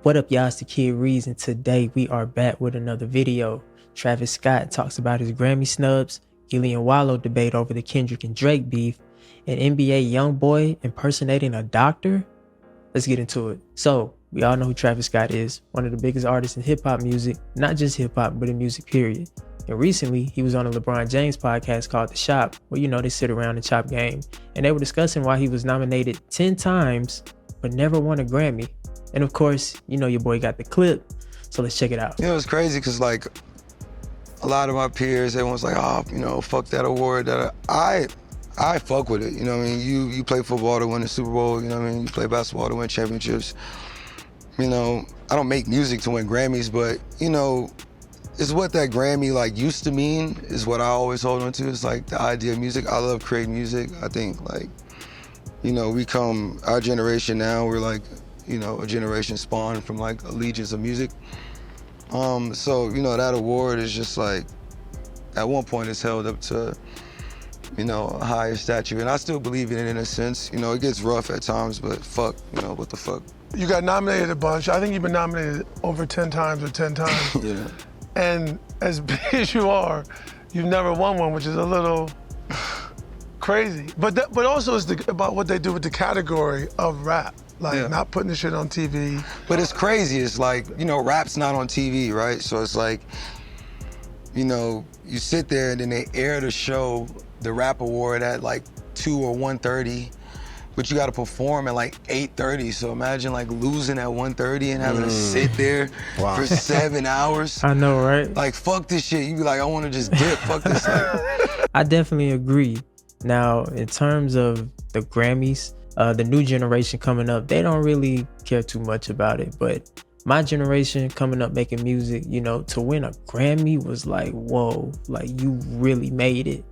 What up, y'all? It's the Kid Ríez, and today we are back with another video. Travis Scott talks about his Grammy snubs, Gillie and Wallo debate over the Kendrick and Drake beef, and NBA Youngboy impersonating a doctor. Let's get into it. So, we all know who Travis Scott is, one of the biggest artists in hip-hop music, not just hip-hop, but in music period. And recently, he was on a LeBron James podcast called The Shop, where, you know, they sit around and chop game. And they were discussing why he was nominated 10 times, but never won a Grammy. And of course, you know your boy got the clip, so let's check it out. You know, it's crazy because like a lot of my peers, everyone's like, oh, you know, fuck that award. I fuck with it. You know what I mean? You play football to win the Super Bowl. You know what I mean? You play basketball to win championships. You know, I don't make music to win Grammys, but you know, it's what that Grammy like used to mean is what I always hold on to. It's like the idea of music. I love creating music. I think like, you know, our generation now, we're like, you know, a generation spawned from like a legions of music. So, you know, that award is just like, at one point it's held up to, you know, a higher statue. And I still believe in it in a sense. You know, it gets rough at times, but fuck, you know, what the fuck. You got nominated a bunch. I think you've been nominated over 10 times or 10 times. Yeah. And as big as you are, you've never won one, which is a little crazy. But also it's about what they do with the category of rap. Like not putting the shit on TV. But it's crazy, it's like, you know, rap's not on TV, right? So it's like, you know, you sit there and then they air the show, the rap award at like 2 or 1:30, but you gotta perform at like 8:30. So imagine like losing at 1:30 and having to sit there for 7 hours. I know, right? Like, fuck this shit. You be like, I wanna just dip, fuck this. Like. I definitely agree. Now, in terms of the Grammys, the new generation coming up, they don't really care too much about it. But my generation coming up making music, you know, to win a Grammy was like, whoa, like you really made it.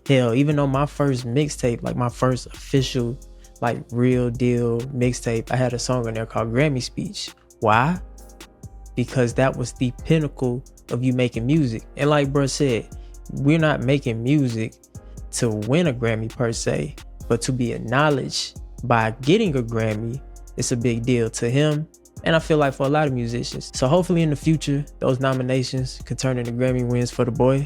Hell, even though my first mixtape, like my first official, like real deal mixtape, I had a song on there called Grammy Speech. Why? Because that was the pinnacle of you making music. And like bro said, we're not making music to win a Grammy per se, but to be acknowledged by getting a Grammy. It's a big deal to him, and I feel like for a lot of musicians. So hopefully in the future, those nominations can turn into Grammy wins for the boy,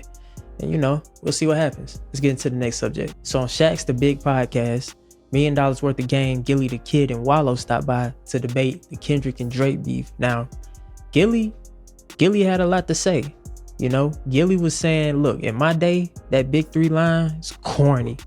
and you know, we'll see what happens. Let's get into the next subject. So on Shaq's The Big Podcast, $1 million worth of game, Gillie the Kid and Wallo stopped by to debate the Kendrick and Drake beef. Now, Gillie had a lot to say. You know, Gillie was saying, look, in my day, that Big 3 line is corny.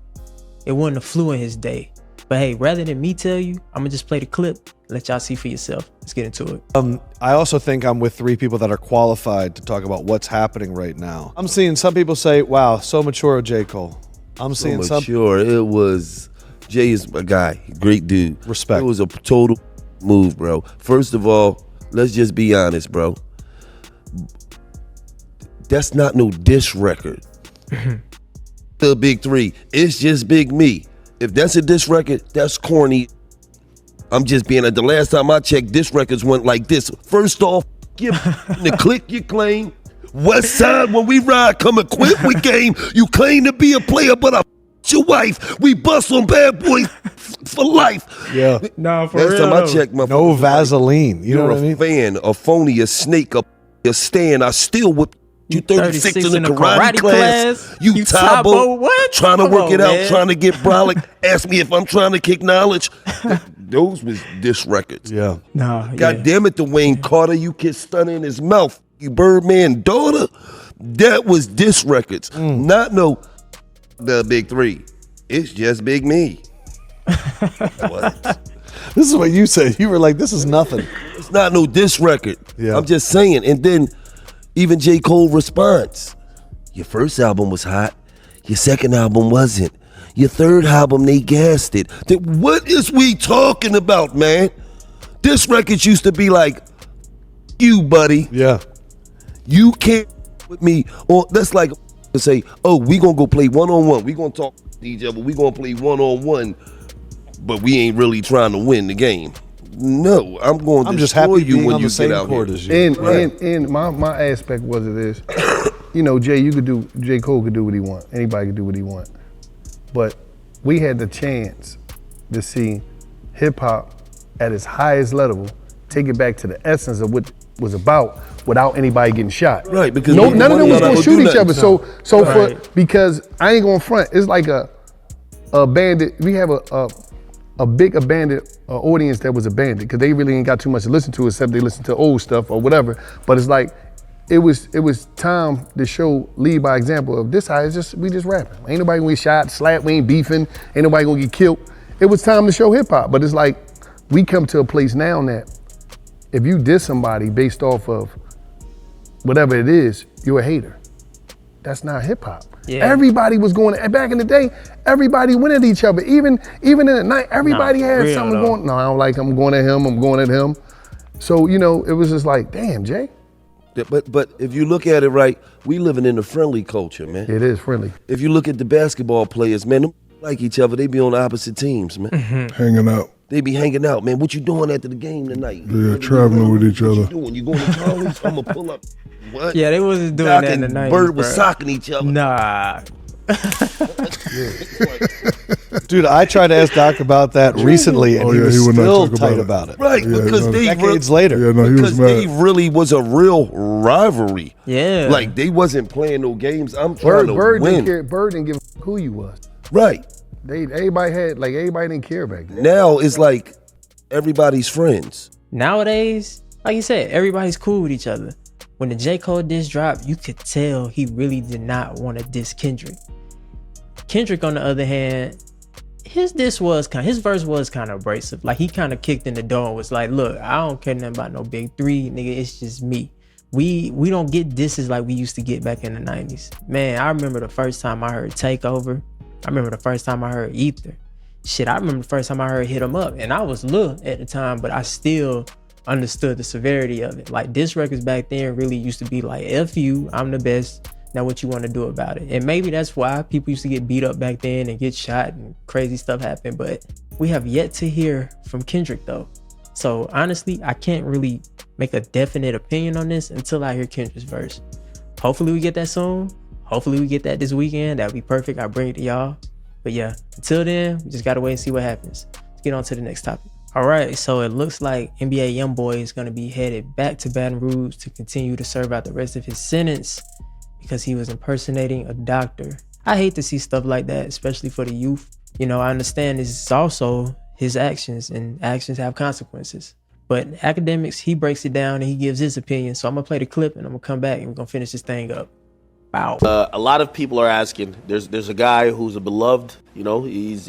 It wouldn't have flew in his day. But hey, rather than me tell you, I'm gonna just play the clip and let y'all see for yourself. Let's get into it. I also think I'm with 3 people that are qualified to talk about what's happening right now. I'm seeing some people say, wow, so mature, J. Cole. I'm seeing some mature. It was, Jay is a guy, great dude. Respect. It was a total move, bro. First of all, let's just be honest, bro. That's not no diss record. The Big 3, it's just Big Me. If that's a diss record, that's corny. I'm just being the last time I checked, diss records went like this. First off, the click you claim. West Side, when we ride, come equipped with game. You claim to be a player, but I your wife. We bust on bad boys for life. Yeah. Nah, for last real. time I checked, my no Vaseline. You know what I mean? You're a fan, a phony, a snake, a stand. I still whip you 36 in the karate class. You Tabo, what? Trying to work it out, man. trying to get brolic. Ask me if I'm trying to kick knowledge. Those was diss records. Yeah. Nah, God damn it, Dwayne Carter, you kid stunning in his mouth. You Birdman daughter. That was diss records. Not no the Big 3. It's just Big Me. What? This is what you said. You were like, this is nothing. It's not no diss record. Yeah. I'm just saying. And then even J. Cole responds. Your first album was hot. Your second album wasn't. Your third album, they gassed it. Then what is we talking about, man? Diss records used to be like, you, buddy. Yeah. You can't with me. Or that's like to say, oh, we gonna go play one-on-one. We gonna talk to each other. We gonna play one-on-one, but we ain't really trying to win the game. No, I'm going to just destroy happy you being when on you the same get out court here. as you. And my aspect was of this, you know, J. Cole could do what he want. Anybody could do what he want. But we had the chance to see hip hop at its highest level take it back to the essence of what it was about without anybody getting shot. Right, because none of them was not gonna gonna shoot do each other. nothing. So Right. because I ain't gonna front, it's like a bandit. We have a big abandoned audience that was abandoned because they really ain't got too much to listen to except they listen to old stuff or whatever. But it's like it was time to show, lead by example of this. How it's just we just rapping. Ain't nobody gonna get shot, slapped. We ain't beefing. Ain't nobody gonna get killed. It was time to show hip hop. But it's like we come to a place now that if you diss somebody based off of whatever it is, you're a hater. That's not hip hop. Yeah. Everybody was going, back in the day, everybody went at each other. Even in the night, everybody Nah, had real something though. going, no, I don't like him, I'm going at him, I'm going at him. So, you know, it was just like, damn, Jay. Yeah, but if you look at it right, we living in a friendly culture, man. It is friendly. If you look at the basketball players, man, them like each other. They be on opposite teams, man. Hanging out. They be hanging out, man. What you doing after the game tonight? Yeah, traveling with each What other. you doing? You going to Charlie's? I'm gonna pull up. What? Yeah, they wasn't doing Doc that in and the 90s, Bird was bro. socking each other. Nah. Dude, I tried to ask Doc about that recently, and Oh, he yeah, was he would not still talk tight about about it. it. Right, Yeah, because no. they Decades later. Yeah, no, he was because mad. they really was a real rivalry. Yeah. Like they wasn't playing no games. I'm trying to Bird win. didn't care. Bird didn't give a who you was. Right. Everybody didn't care back then. Now it's like everybody's friends. Nowadays, like you said, everybody's cool with each other. When the J. Cole diss dropped, you could tell he really did not want to diss Kendrick. Kendrick, on the other hand, his verse was kind of abrasive. Like he kind of kicked in the door and was like, look, I don't care nothing about no big three, nigga, it's just me. We don't get disses like we used to get back in the 90s. Man, I remember the first time I heard Takeover. I remember the first time I heard Ether. Shit, I remember the first time I heard Hit 'Em Up, and I was little at the time, but I still understood the severity of it. Like diss records back then really used to be like, F you, I'm the best, now what you want to do about it. And maybe that's why people used to get beat up back then and get shot and crazy stuff happened, but we have yet to hear from Kendrick though. So honestly, I can't really make a definite opinion on this until I hear Kendrick's verse. Hopefully we get that soon. Hopefully we get that this weekend. That'd be perfect. I'll bring it to y'all. But yeah, until then, we just gotta wait and see what happens. Let's get on to the next topic. All right, so it looks like NBA Youngboy is gonna be headed back to Baton Rouge to continue to serve out the rest of his sentence because he was impersonating a doctor. I hate to see stuff like that, especially for the youth. You know, I understand this is also his actions, and actions have consequences. But academics, he breaks it down and he gives his opinion. So I'm gonna play the clip and I'm gonna come back and we're gonna finish this thing up. Wow. A lot of people are asking. There's a guy who's a beloved. You know, he's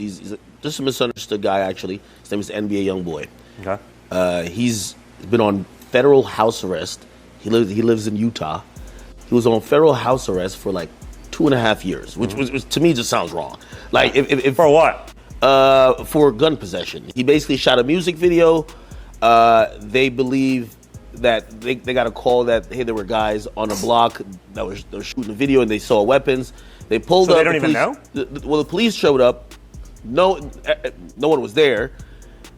just a misunderstood guy. Actually, his name is NBA Youngboy. Okay. He's been on federal house arrest. He lives in Utah. He was on federal house arrest for like 2.5 years, which to me just sounds wrong. Like if For what? for gun possession. He basically shot a music video. They believe that they got a call that, hey, there were guys on a block that were shooting a video and they saw weapons. They pulled So up. they don't even know? Well, the police showed up. No one was there.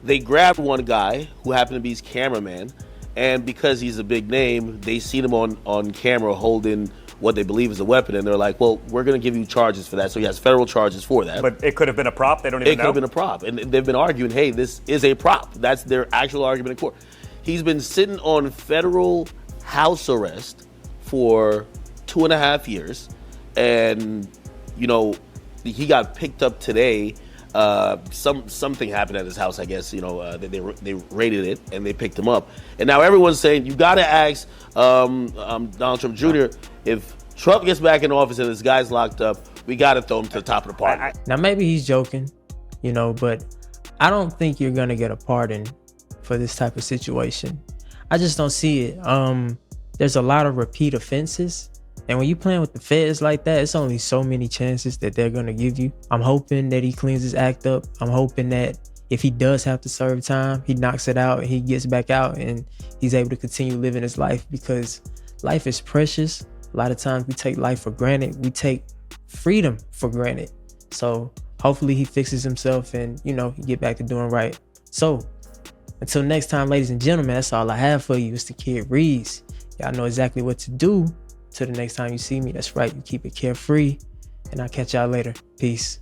They grabbed one guy who happened to be his cameraman, and because he's a big name, they seen him on camera holding what they believe is a weapon, and they're like, well, we're going to give you charges for that. So he has federal charges for that. But it could have been a prop. They don't even It could know. have been a prop. And they've been arguing, hey, this is a prop. That's their actual argument in court. He's been sitting on federal house arrest for 2.5 years. And, you know, he got picked up today. Something happened at his house, I guess. You know, they raided it and they picked him up. And now everyone's saying, you got to ask Donald Trump Jr. if Trump gets back in office and this guy's locked up, we got to throw him to the top of the party. Now maybe he's joking, you know, but I don't think you're gonna get a pardon for this type of situation. I just don't see it. There's a lot of repeat offenses, and when you playing with the feds like that, it's only so many chances that they're gonna give you. I'm hoping that he cleans his act up. I'm hoping that if he does have to serve time, he knocks it out and he gets back out and he's able to continue living his life, because life is precious. A lot of times we take life for granted. We take freedom for granted. So hopefully he fixes himself and, you know, he get back to doing right. So until next time, ladies and gentlemen, that's all I have for you. It's the Kid Ríez. Y'all know exactly what to do. Till the next time you see me, that's right, you keep it carefree. And I'll catch y'all later. Peace.